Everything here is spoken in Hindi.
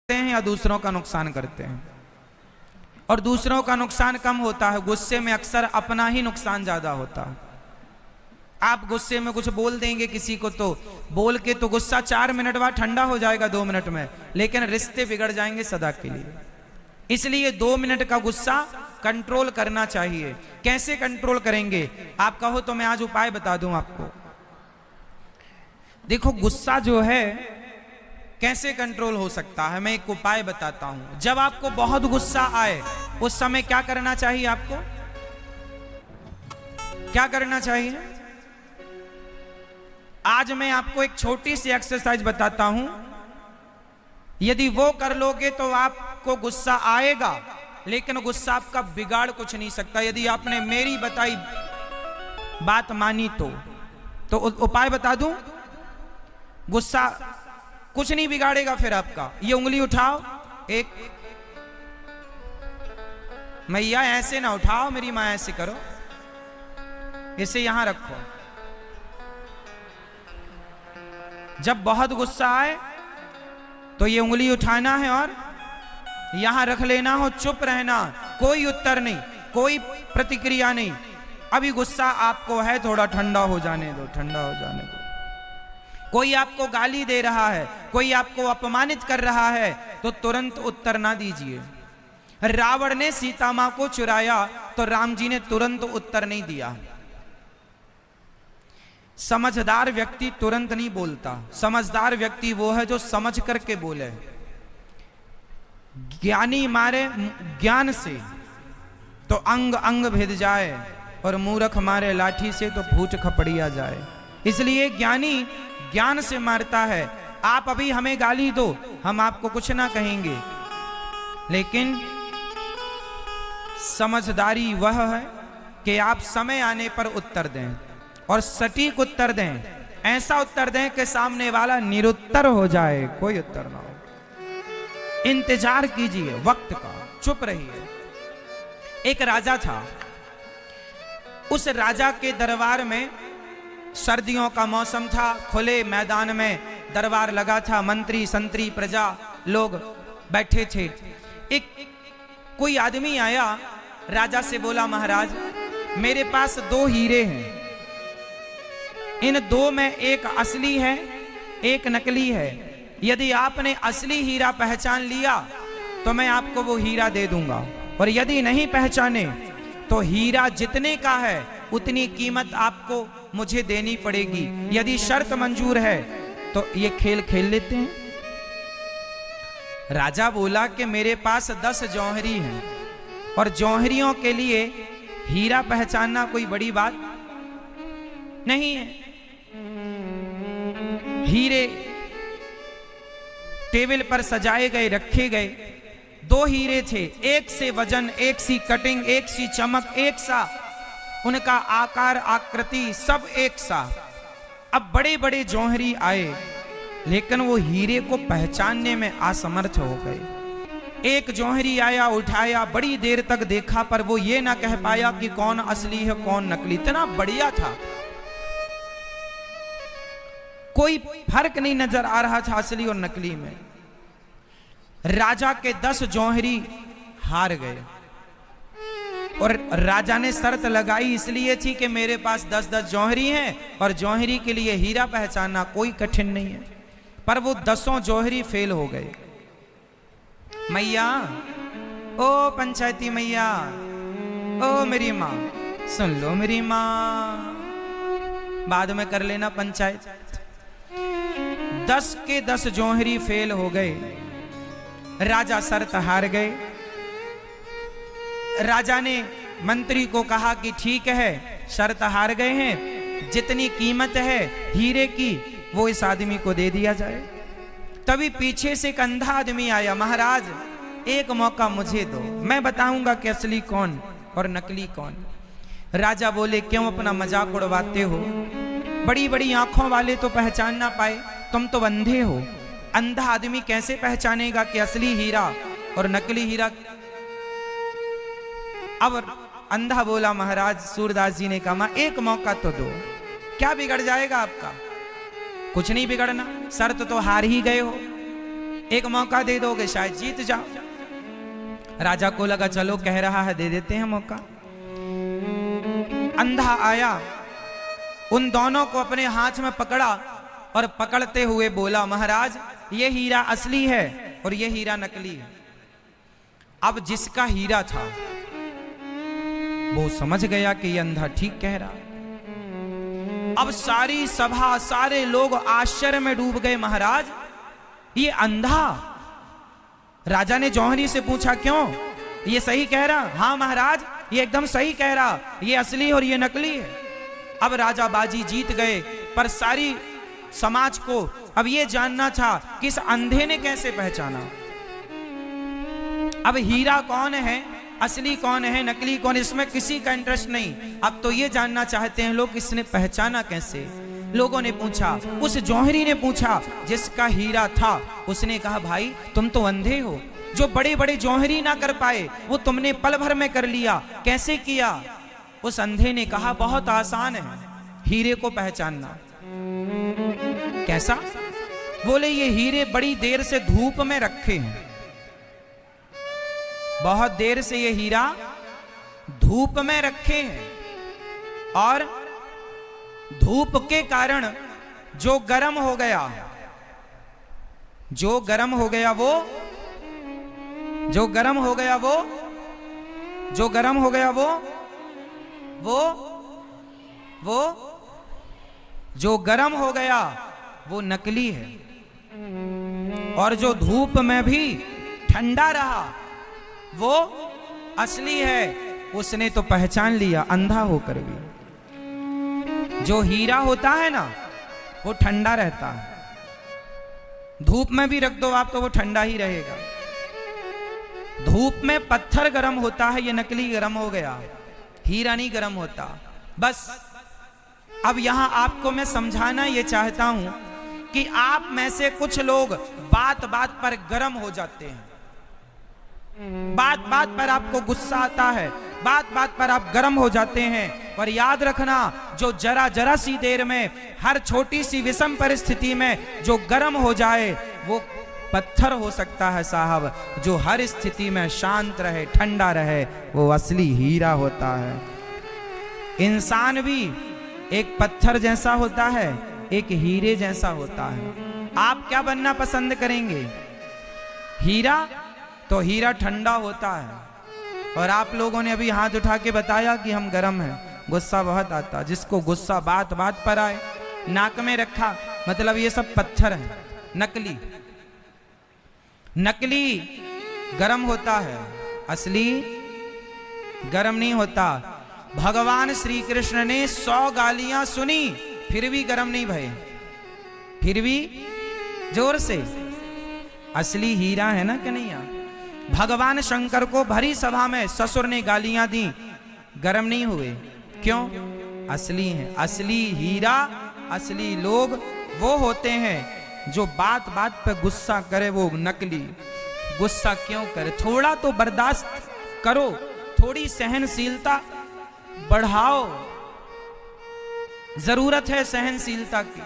हैं या दूसरों का नुकसान करते हैं। और दूसरों का नुकसान कम होता है, गुस्से में अक्सर अपना ही नुकसान ज्यादा होता है। आप गुस्से में कुछ बोल देंगे किसी को, तो बोल के तो गुस्सा 4 मिनट बाद ठंडा हो जाएगा 2 मिनट में, लेकिन रिश्ते बिगड़ जाएंगे सदा के लिए। इसलिए 2 मिनट का गुस्सा कंट्रोल करना चाहिए। कैसे कंट्रोल करेंगे? आप कहो तो मैं आज उपाय बता दूं आपको। देखो, गुस्सा जो है कैसे कंट्रोल हो सकता है, मैं एक उपाय बताता हूं। जब आपको बहुत गुस्सा आए उस समय क्या करना चाहिए? आपको क्या करना चाहिए? आज मैं आपको एक छोटी सी एक्सरसाइज बताता हूं। यदि वो कर लोगे तो आपको गुस्सा आएगा, लेकिन गुस्सा आपका बिगाड़ कुछ नहीं सकता। यदि आपने मेरी बताई बात मानी तो उपाय बता दूं। गुस्सा कुछ नहीं बिगाड़ेगा फिर आपका। ये उंगली उठाओ, एक मैया ऐसे ना उठाओ, मेरी मां ऐसे करो, इसे यहां रखो। जब बहुत गुस्सा आए तो ये उंगली उठाना है और यहां रख लेना हो, चुप रहना, कोई उत्तर नहीं, कोई प्रतिक्रिया नहीं। अभी गुस्सा आपको है, थोड़ा ठंडा हो जाने दो, ठंडा हो जाने दो। कोई आपको गाली दे रहा है, कोई आपको अपमानित कर रहा है, तो तुरंत उत्तर ना दीजिए। रावण ने सीता मां को चुराया तो राम जी ने तुरंत उत्तर नहीं दिया। समझदार व्यक्ति तुरंत नहीं बोलता। समझदार व्यक्ति वो है जो समझ करके बोले। ज्ञानी मारे ज्ञान से तो अंग अंग भिद जाए, और मूर्ख मारे लाठी से तो फूट खपड़िया जाए। इसलिए ज्ञानी ज्ञान से मारता है। आप अभी हमें गाली दो, हम आपको कुछ ना कहेंगे, लेकिन समझदारी वह है कि आप समय आने पर उत्तर दें, और सटीक उत्तर दें। ऐसा उत्तर दें कि सामने वाला निरुत्तर हो जाए, कोई उत्तर ना हो। इंतजार कीजिए वक्त का, चुप रहिए। एक राजा था। उस राजा के दरबार में सर्दियों का मौसम था, खुले मैदान में दरबार लगा था, मंत्री संतरी प्रजा लोग बैठे थे। एक कोई आदमी आया, राजा से बोला, महाराज मेरे पास 2 हीरे हैं, इन 2 में एक असली है, एक नकली है। यदि आपने असली हीरा पहचान लिया तो मैं आपको वो हीरा दे दूंगा, और यदि नहीं पहचाने तो हीरा जितने का है उतनी कीमत आपको मुझे देनी पड़ेगी। यदि शर्त मंजूर है तो ये खेल खेल लेते हैं। राजा बोला कि मेरे पास 10 जौहरी हैं, और जौहरियों के लिए हीरा पहचानना कोई बड़ी बात नहीं है। हीरे टेबल पर सजाए गए, रखे गए। 2 हीरे थे, एक से वजन, एक सी कटिंग, एक सी चमक, एक सा उनका आकार आकृति, सब एक सा। अब बड़े बड़े जौहरी आए, लेकिन वो हीरे को पहचानने में असमर्थ हो गए। एक जौहरी आया, उठाया, बड़ी देर तक देखा, पर वो ये ना कह पाया कि कौन असली है कौन नकली। इतना बढ़िया था, कोई फर्क नहीं नजर आ रहा था असली और नकली में। राजा के 10 जौहरी हार गए, और राजा ने शर्त लगाई इसलिए थी कि मेरे पास 10-10 जौहरी हैं, और जौहरी के लिए हीरा पहचानना कोई कठिन नहीं है। पर वो 10 जौहरी फेल हो गए। मैया, ओ पंचायती मैया, ओ मेरी माँ, सुन लो मेरी माँ, बाद में कर लेना पंचायत। 10 के 10 जौहरी फेल हो गए। राजा शर्त हार गए। राजा ने मंत्री को कहा कि ठीक है, शर्त हार गए हैं, जितनी कीमत है हीरे की वो इस आदमी को दे दिया जाए। तभी पीछे से एक अंधा आदमी आया, महाराज एक मौका मुझे दो, मैं बताऊंगा कि असली कौन और नकली कौन। राजा बोले, क्यों अपना मजाक उड़वाते हो? बड़ी बड़ी आंखों वाले तो पहचान ना पाए, तुम तो अंधे हो। अंधा आदमी कैसे पहचानेगा कि असली हीरा और नकली हीरा? अब अंधा बोला, महाराज सूरदास जी ने कहा, एक मौका तो दो, क्या बिगड़ जाएगा आपका? कुछ नहीं बिगड़ना, शर्त तो हार ही गए हो। एक मौका दे दोगे शायद जीत जाओ। राजा को लगा चलो कह रहा है दे देते हैं मौका। अंधा आया, उन दोनों को अपने हाथ में पकड़ा और पकड़ते हुए बोला महाराज ये हीरा असली है और ये हीरा नकली है। अब जिसका हीरा था वो समझ गया कि ये अंधा ठीक कह रहा। अब सारी सभा सारे लोग आश्चर्य में डूब गए, महाराज ये अंधा। राजा ने जौहरी से पूछा क्यों, ये सही कह रहा? हाँ महाराज ये एकदम सही कह रहा, ये असली और ये नकली है। अब राजा बाजी जीत गए, पर सारी समाज को अब ये जानना था कि इस अंधे ने कैसे पहचाना। अब हीरा कौन है, असली कौन है, नकली कौन, इसमें किसी का इंटरेस्ट नहीं। अब तो ये जानना चाहते हैं लोग इसने पहचाना कैसे। लोगों ने पूछा, उस जौहरी ने पूछा जिसका हीरा था, उसने कहा भाई तुम तो अंधे हो, जो बड़े बड़े जौहरी ना कर पाए वो तुमने पल भर में कर लिया, कैसे किया? उस अंधे ने कहा बहुत आसान है हीरे को पहचानना। कैसा? बोले ये हीरे बड़ी देर से धूप में रखे हैं, बहुत देर से ये हीरा धूप में रखे हैं और धूप के कारण जो गर्म हो गया, जो गर्म हो गया वो जो गर्म हो गया वो जो गर्म हो गया वो जो गर्म हो गया वो नकली है, और जो धूप में भी ठंडा रहा वो असली है। उसने तो पहचान लिया अंधा होकर भी। जो हीरा होता है ना वो ठंडा रहता है, धूप में भी रख दो आप तो वो ठंडा ही रहेगा। धूप में पत्थर गर्म होता है, ये नकली गर्म हो गया, हीरा नहीं गर्म होता। बस अब यहां आपको मैं समझाना ये चाहता हूं कि आप में से कुछ लोग बात बात पर गर्म हो जाते हैं, बात बात पर आपको गुस्सा आता है, बात बात पर आप गर्म हो जाते हैं। पर याद रखना जो जरा जरा सी देर में हर छोटी सी विषम परिस्थिति में जो गर्म हो जाए वो पत्थर हो सकता है साहब। जो हर स्थिति में शांत रहे, ठंडा रहे, वो असली हीरा होता है। इंसान भी एक पत्थर जैसा होता है, एक हीरे जैसा होता है। आप क्या बनना पसंद करेंगे? हीरा? तो हीरा ठंडा होता है, और आप लोगों ने अभी हाथ उठा के बताया कि हम गर्म हैं, गुस्सा बहुत आता। जिसको गुस्सा बात बात पर आए, नाक में रखा, मतलब ये सब पत्थर है, नकली। नकली गर्म होता है, असली गर्म नहीं होता। भगवान श्री कृष्ण ने 100 गालियां सुनी फिर भी गर्म नहीं भये, फिर भी जोर से। असली हीरा है ना कन्हैया। भगवान शंकर को भरी सभा में ससुर ने गालियां दी, गर्म नहीं हुए। क्यों? असली है। असली हीरा, असली लोग वो होते हैं जो बात बात पे गुस्सा करे, वो नकली। गुस्सा क्यों करे? थोड़ा तो बर्दाश्त करो, थोड़ी सहनशीलता बढ़ाओ, जरूरत है सहनशीलता की।